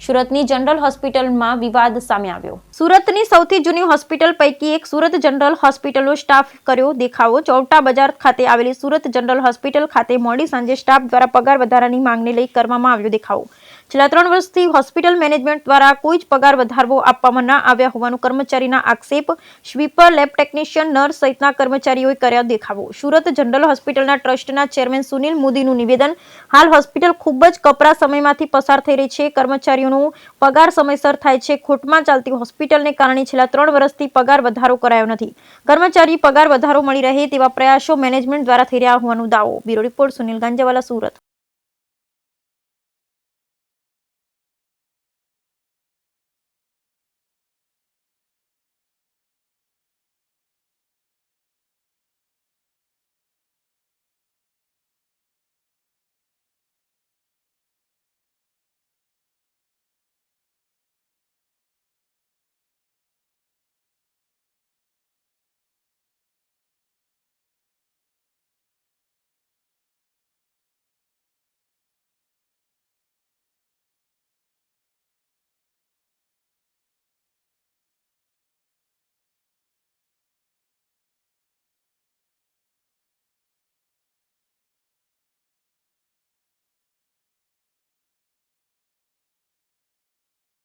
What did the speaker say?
સુરતની જનરલ હોસ્પિટલમાં વિવાદ સામે આવ્યો। સુરતની સૌથી જૂની હોસ્પિટલ પૈકી એક સુરત જનરલ હોસ્પિટલનો સ્ટાફ કર્યો દેખાવો। ચોવટા બજાર ખાતે આવેલી સુરત જનરલ હોસ્પિટલ ખાતે મોડી સાંજે સ્ટાફ દ્વારા પગાર વધારાની માંગને લઈ કરવામાં આવ્યો દેખાવો। છેલ્લા 3 વર્ષથી હોસ્પિટલ મેનેજમેન્ટ દ્વારા કોઈ જ પગાર વધારવો આપવામાં ન આવ્યા હોવાનું કર્મચારીના આક્ષેપ। સ્વીપર, લેબ ટેકનિશિયન, નર્સ સહિતના કર્મચારીઓએ કર્યા દેખાવો। સુરત જનરલ હોસ્પિટલના ટ્રસ્ટના ચેરમેન સુનિલ મોદીનું નિવેદન। હાલ હોસ્પિટલ ખૂબ જ કપરા સમયમાંથી પસાર થઈ રહી છે। કર્મચારીઓનો પગાર સમયસર થાય છે। ખોટમાં ચાલતી હોસ્પિટલને કારણે છેલ્લા 3 વર્ષથી પગાર વધારો કરાયો નથી। કર્મચારી પગાર વધારો મળી રહે તેવા પ્રયાસો મેનેજમેન્ટ દ્વારા થઈ રહ્યા હોવાનો દાવો। Bureau report Sunil Ganjawala, Surat.